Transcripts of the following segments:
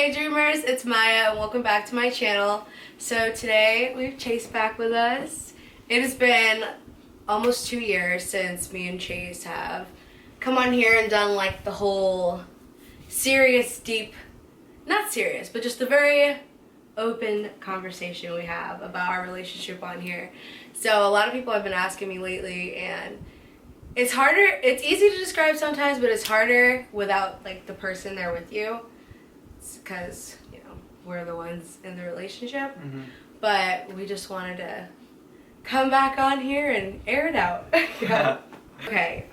Hey dreamers, it's Maya and welcome back to my channel. So today we have Chase back with us. It has been almost 2 years since me and Chase have come on here and done like the whole serious, deep, not serious, but just the very open conversation we have about our relationship on here. So a lot of people have been asking me lately, and it's harder, it's easy to describe sometimes, but it's harder without like the person there with you. Because, you know, we're the ones in the relationship. Mm-hmm. But we just wanted to come back on here and air it out. Yeah. Okay,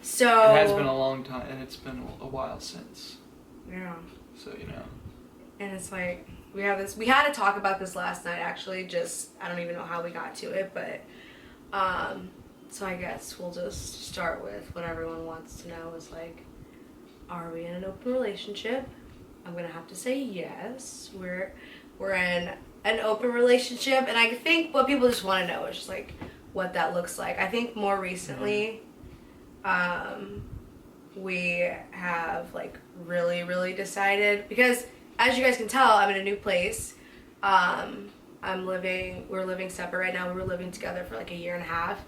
so... It has been a long time, and it's been a while since. Yeah. So, you know. And it's like, we had to talk about this last night, actually, just, I don't even know how we got to it, but, so I guess we'll just start with what everyone wants to know is like, are we in an open relationship? I'm gonna have to say yes. We're in an open relationship, and I think what people just want to know is just like what that looks like. I think more recently, we have like really decided, because as you guys can tell, I'm in a new place. We're living separate right now. We were living together for like a year and a half,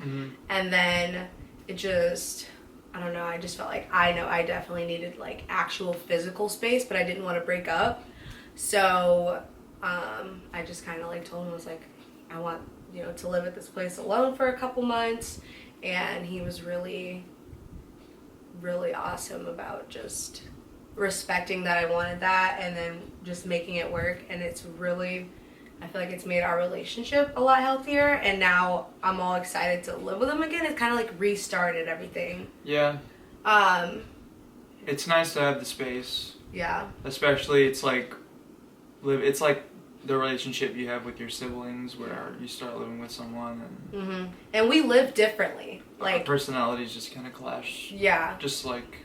and then it just, I don't know, I just felt like I definitely needed like actual physical space, but I didn't want to break up. So I just kind of like told him, I was like, I want, you know, to live at this place alone for a couple months. And he was really awesome about just respecting that I wanted that and then just making it work. And it's really, I feel like it's made our relationship a lot healthier, and now I'm all excited to live with him again. It's kind of like restarted everything. Yeah. It's nice to have the space. Yeah. Especially it's like the relationship you have with your siblings, where you start living with someone and and we live differently. Like our personalities just kind of clash. Yeah. Just like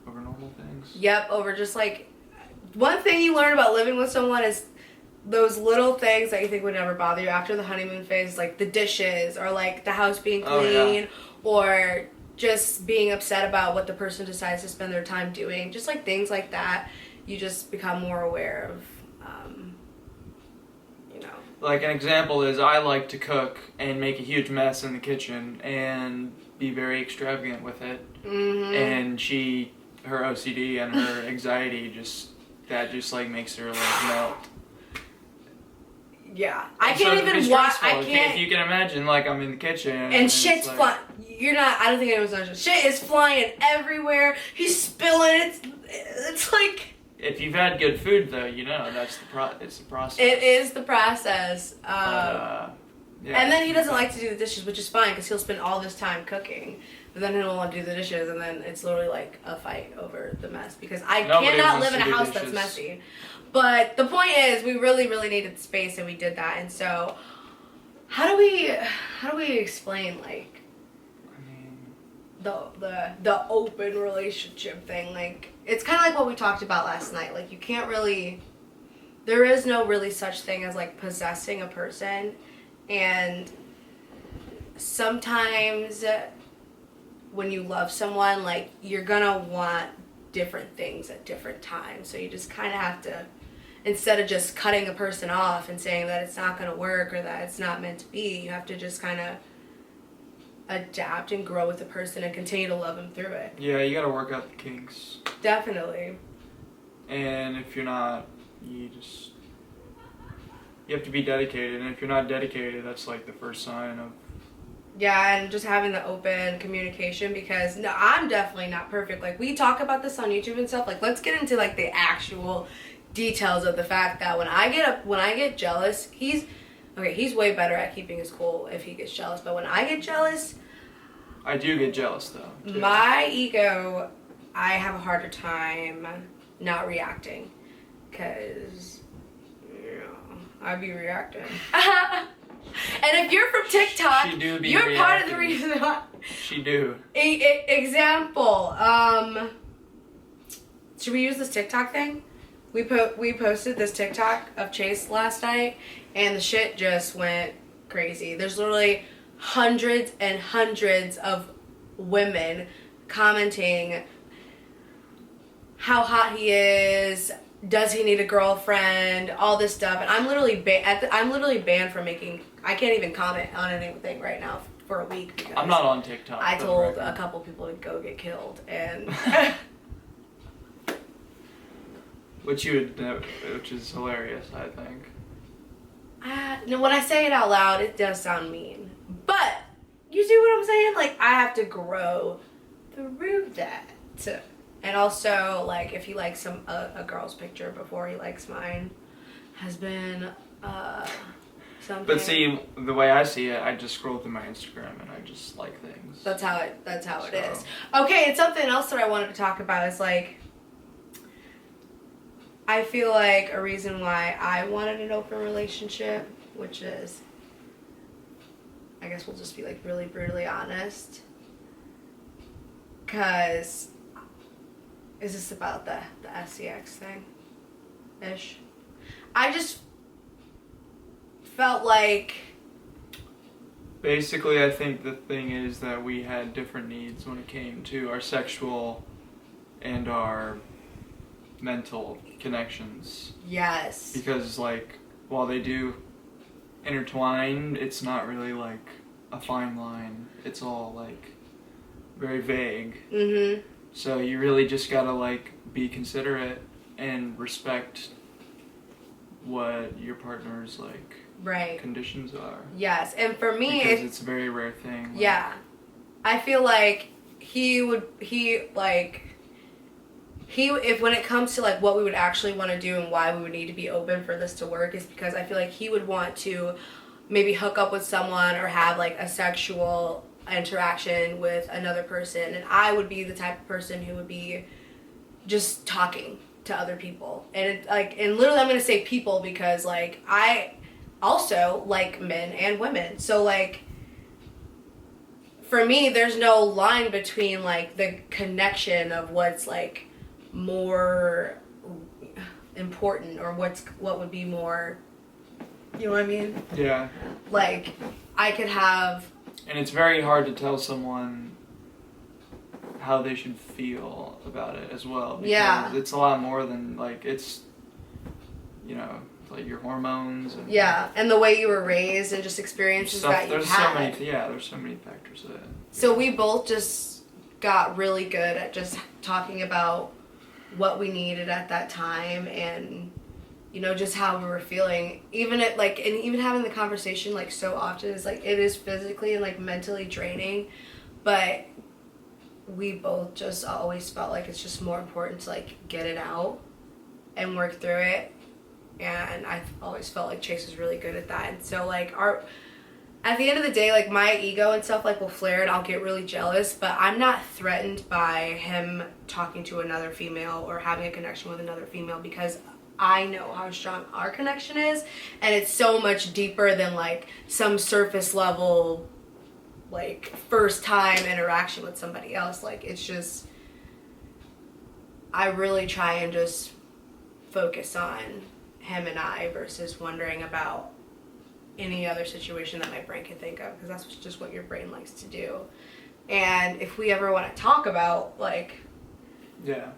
over normal things. Yep, over just like one thing you learn about living with someone is those little things that you think would never bother you after the honeymoon phase, like the dishes or like the house being clean, or just being upset about what the person decides to spend their time doing. Just like things like that, you just become more aware of, you know. Like an example is I like to cook and make a huge mess in the kitchen and be very extravagant with it. And her OCD and her anxiety just like makes her like melt. Yeah, I can't even watch. I can't. If you can imagine, like I'm in the kitchen and shit's like, flying. You're not. I don't think anyone's not. Shit is flying everywhere. He's spilling. It's like. If you've had good food, though, you know that's it's the process. It is the process. Yeah. And then he doesn't like to do the dishes, which is fine because he'll spend all this time cooking. But then he'll want to do the dishes, and then it's literally like a fight over the mess because Nobody cannot live in a house that's messy. But the point is, we really needed the space, and we did that. And so, how do we explain like the open relationship thing? Like it's kind of like what we talked about last night. Like you can't really, there is no really such thing as like possessing a person, and sometimes when you love someone, like you're gonna want different things at different times. So you just kind of have to, instead of just cutting a person off and saying that it's not gonna work or that it's not meant to be, you have to just kind of adapt and grow with the person and continue to love them through it. Yeah, you gotta work out the kinks. Definitely. And if you're not, you have to be dedicated. And if you're not dedicated, that's like the first sign of. Yeah, and just having the open communication, because no, I'm definitely not perfect. Like we talk about this on YouTube and stuff. Like let's get into like the actual details of the fact that when I get jealous, he's way better at keeping his cool if he gets jealous. But when I get jealous, I do get jealous though. Too. My ego, I have a harder time not reacting, because you know I'd be reacting. And if you're from TikTok, you're part of the reason why. She do. Example. Should we use this TikTok thing? We posted this TikTok of Chase last night, and the shit just went crazy. There's literally hundreds and hundreds of women commenting how hot he is, does he need a girlfriend, all this stuff. And I'm literally I'm literally banned from making. I can't even comment on anything right now for a week. Because I'm not on TikTok. I told a couple people to go get killed, and which is hilarious, I think. no, when I say it out loud, it does sound mean. But you see what I'm saying? Like, I have to grow through that. And also, like, if he likes a girl's picture before he likes mine, has been something. But see, the way I see it, I just scroll through my Instagram and I just like things. That's how it is. Okay, and something else that I wanted to talk about is, like, I feel like a reason why I wanted an open relationship, which is, I guess we'll just be, like, really brutally honest, because is this about the SCX thing ish? I just felt like, basically, I think the thing is that we had different needs when it came to our sexual and our mental connections. yes, Because, like, while they do intertwine, it's not really like a fine line. It's all like very vague. mm-hmm, So you really just gotta, like, be considerate and respect what your partner's, like, right, conditions are. yes, and for me, Because it's a very rare thing. Like, yeah, I feel like if when it comes to, like, what we would actually want to do and why we would need to be open for this to work is because I feel like he would want to maybe hook up with someone or have, like, a sexual interaction with another person, and I would be the type of person who would be just talking to other people. And and literally I'm going to say people because, like, I also like men and women. So, like, for me, there's no line between, like, the connection of what's, like, more important or what would be more, you know what I mean? Yeah. Like, I could have. And it's very hard to tell someone how they should feel about it as well. Because Yeah. it's a lot more than, like, it's, like your hormones and Yeah, and the way you were raised and just experiences stuff. that you There's had. there's so many factors that. So we both just got really good at just talking about what we needed at that time and, just how we were feeling. Even even having the conversation, like, so often is, like, it is physically and, like, mentally draining, but we both just always felt like it's just more important to, like, get it out and work through it. And I've always felt like Chase was really good at that. And so, like, at the end of the day, like, my ego and stuff, like, will flare and I'll get really jealous, but I'm not threatened by him talking to another female or having a connection with another female because I know how strong our connection is, and it's so much deeper than, like, some surface level, like, first time interaction with somebody else. Like, it's just, I really try and just focus on him and I versus wondering about any other situation that my brain can think of, because that's just what your brain likes to do. And if we ever want to talk about, like, Yeah.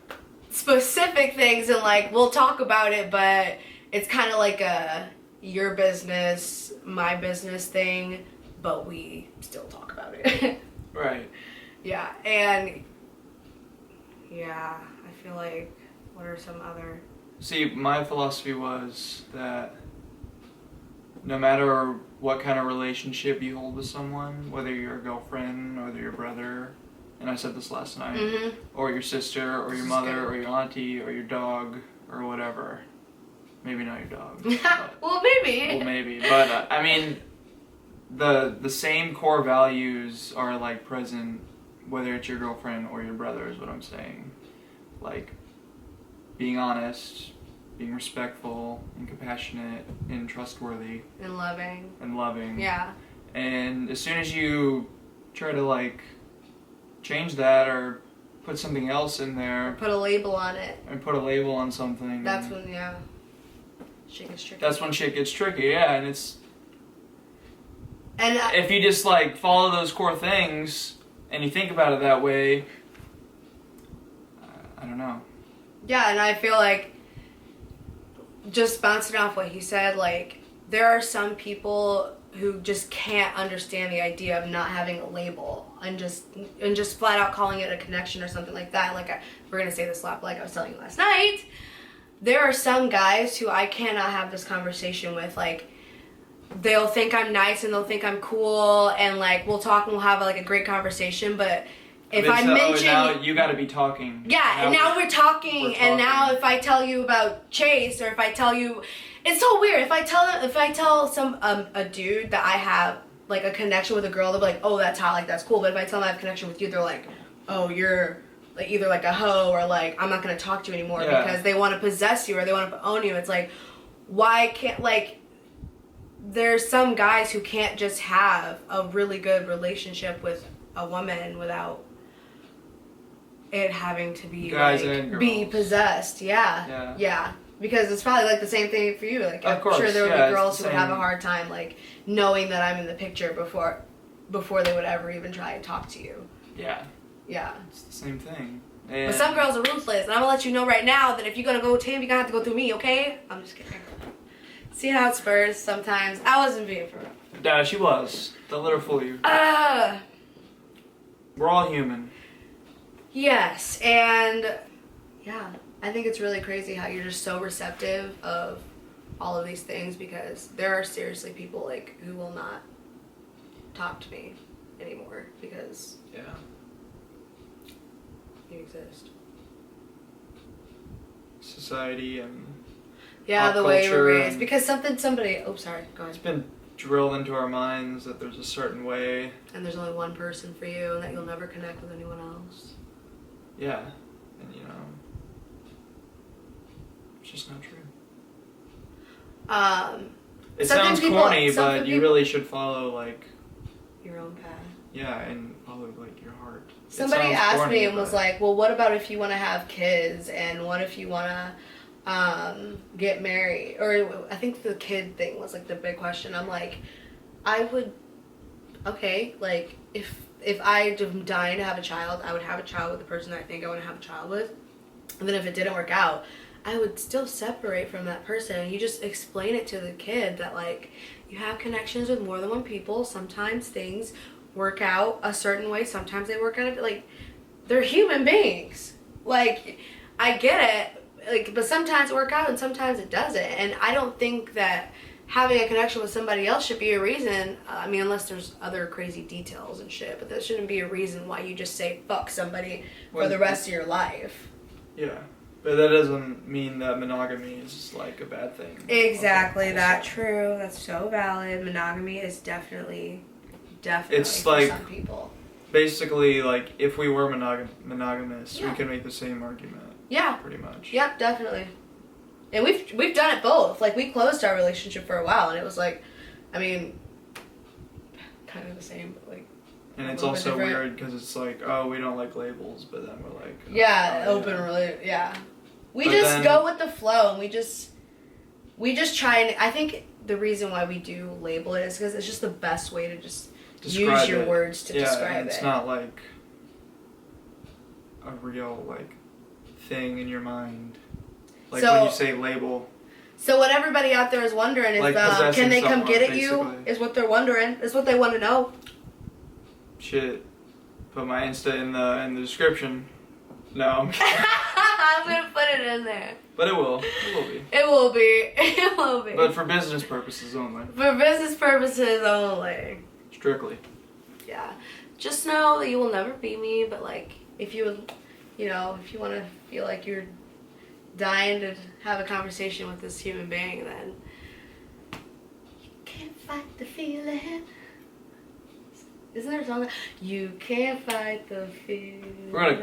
specific things, and, like, we'll talk about it, but it's kind of like a your business, my business thing, but we still talk about it. Right. Yeah, and yeah, I feel like, what are some other... See, my philosophy was that no matter what kind of relationship you hold with someone, whether you're a girlfriend, or your brother, and I said this last night, Mm-hmm. or your sister, or your mother, or your auntie, or your dog, or whatever. Maybe not your dog. But, Well, maybe. well, maybe. But, I mean, the same core values are, like, present whether it's your girlfriend or your brother is what I'm saying. Like, being honest, being respectful, and compassionate, and trustworthy. And loving. And loving. Yeah. And as soon as you try to, like, change that or put something else in there. Put a label on it. And put a label on something. That's when, yeah. Shit gets tricky. That's when shit gets tricky, yeah. And it's... And if you just, like, follow those core things and you think about it that way, I don't know. Yeah, and I feel like, just bouncing off what he said, like, there are some people who just can't understand the idea of not having a label and just flat out calling it a connection or something like that. Like, we're gonna say this a lot, but like I was telling you last night, there are some guys who I cannot have this conversation with. Like, they'll think I'm nice and they'll think I'm cool, and like we'll talk and we'll have like a great conversation, but if I mention, now you got to be talking. Yeah, and now we're talking, and now if I tell you about Chase, or if I tell you, it's so weird. If I tell some a dude that I have like a connection with a girl, they'll be like, oh, that's hot, like that's cool. But if I tell them I have a connection with you, they're like, oh, you're like either like a hoe or like I'm not gonna talk to you anymore, because they want to possess you or they want to own you. It's like, why can't, like, there's some guys who can't just have a really good relationship with a woman without it having to be guys like, and girls. Be possessed. Yeah. Because it's probably like the same thing for you. Like, I'm sure there would be girls who would have a hard time like knowing that I'm in the picture before they would ever even try and talk to you. Yeah. Yeah. It's the same thing. And but some girls are ruthless, and I'm gonna let you know right now that if you're gonna go to him, you're gonna have to go through me, okay? I'm just kidding. See how it spurs sometimes. I wasn't being for real. Yeah, she was. Don't let her fool you. We're all human. Yes, and yeah, I think it's really crazy how you're just so receptive of all of these things, because there are seriously people like who will not talk to me anymore because you exist. Society and the way we're raised, because somebody oh sorry, go ahead. It's been drilled into our minds that there's a certain way, and there's only one person for you, and that you'll never connect with anyone else. Yeah, and you know, it's just not true. It sounds corny, but you really should follow like your own path. Yeah, and follow like your heart. Somebody asked me and was like, well, what about if you want to have kids, and what if you want to get married? Or I think the kid thing was like the big question. I'm like, I would, okay, like if I'm dying to have a child, I would have a child with the person that I think I want to have a child with. And then if it didn't work out, I would still separate from that person. You just explain it to the kid that like you have connections with more than one people. Sometimes things work out a certain way. Sometimes they work out like they're human beings. Like, I get it, like, but sometimes it works out and sometimes it doesn't. And I don't think that having a connection with somebody else should be a reason. I mean, unless there's other crazy details and shit, but that shouldn't be a reason why you just say fuck somebody for the rest of your life. Yeah. But that doesn't mean that monogamy is like a bad thing. Exactly, that's true. That's so valid. Monogamy is definitely it's for like some people. Basically, like if we were monogamous, we could make the same argument. Yeah. Pretty much. Yep, definitely. And we've done it both. Like, we closed our relationship for a while, and it was like, I mean, kind of the same, but like. And it's also weird because it's like, oh, we don't like labels, but then we're like. We just go with the flow, and we just try, and I think the reason why we do label it is because it's just the best way to just use your words to describe it. It's not like a real like thing in your mind. Like when you say label. So what everybody out there is wondering is, like can they come get at basically. you? Is what they're wondering. Is what they want to know. Shit. Put my Insta in the description. No, I'm kidding. I'm gonna put it in there. But it will. It will be. It will be. It will be. But for business purposes only. For business purposes only. Strictly. Yeah. Just know that you will never be me, but like, if you would, you know, if you want to feel like you're dying to have a conversation with this human being, then you can't fight the feeling. Isn't there a song? You can't fight the feeling. We're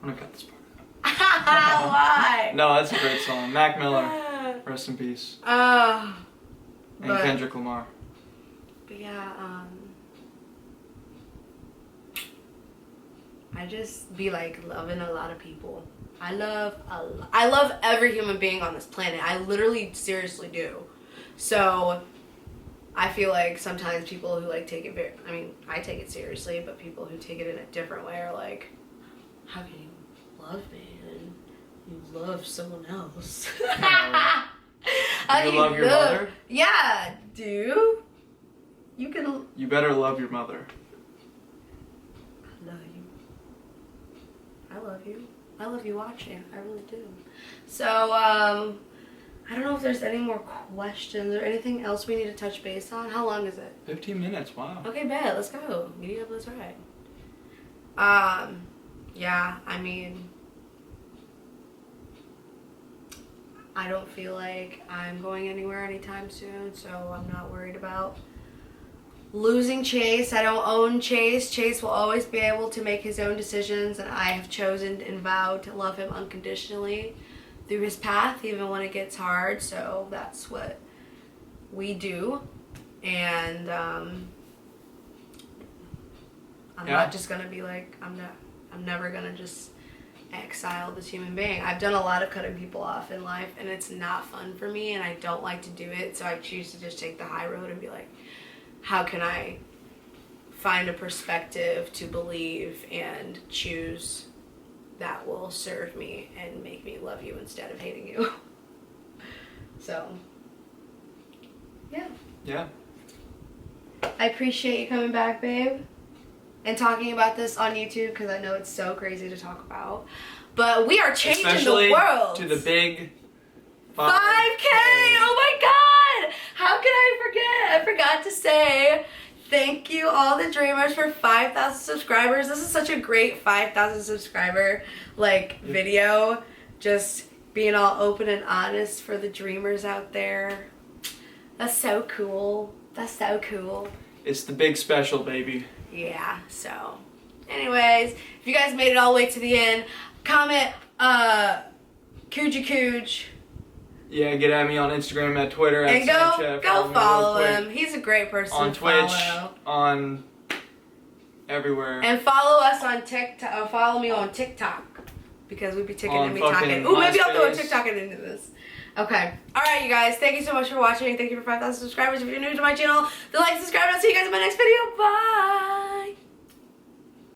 gonna cut this part out. Why? No, that's a great song. Mac Miller, rest in peace. And Kendrick Lamar. But yeah, I just be like loving a lot of people. I love every human being on this planet. I literally seriously do. So I feel like sometimes people who like take it I take it seriously, but people who take it in a different way are like, how can you love me and You love someone else. You love your mother? Yeah, do. You can. You better love your mother. I love you. I love you. I love you watching. I really do. So, I don't know if there's any more questions or anything else we need to touch base on. How long is it? 15 minutes, wow. Okay, bet. Let's go. Media up, let's ride. Yeah, I mean, I don't feel like I'm going anywhere anytime soon, so I'm not worried about losing Chase. I don't own Chase. Chase will always be able to make his own decisions, and I have chosen and vowed to love him unconditionally through his path, even when it gets hard. So that's what we do. And I'm not just gonna be like, I'm never gonna just exile this human being. I've done a lot of cutting people off in life, and it's not fun for me, and I don't like to do it. So I choose to just take the high road and be like, how can I find a perspective to believe and choose that will serve me and make me love you instead of hating you. So, yeah. Yeah. I appreciate you coming back, babe, and talking about this on YouTube, because I know it's so crazy to talk about. But we are changing Especially the world. to the big 5K! Oh my god! How can I forget? I forgot to say thank you all the dreamers for 5,000 subscribers. This is such a great 5,000 subscriber video. Just being all open and honest for the dreamers out there. That's so cool. That's so cool. It's the big special, baby. Yeah, so anyways, if you guys made it all the way to the end, comment coogiii. Yeah, get at me on Instagram, at Twitter, at and Snapchat. go follow him. He's a great person on to Twitch, follow. on everywhere. And follow us on TikTok, or follow me on TikTok, because we'd be ticking and me talking. Ooh, maybe I'll throw a TikTok into this. Okay. Alright, you guys. Thank you so much for watching. Thank you for 5,000 subscribers. If you're new to my channel, then like, subscribe, and I'll see you guys in my next video. Bye!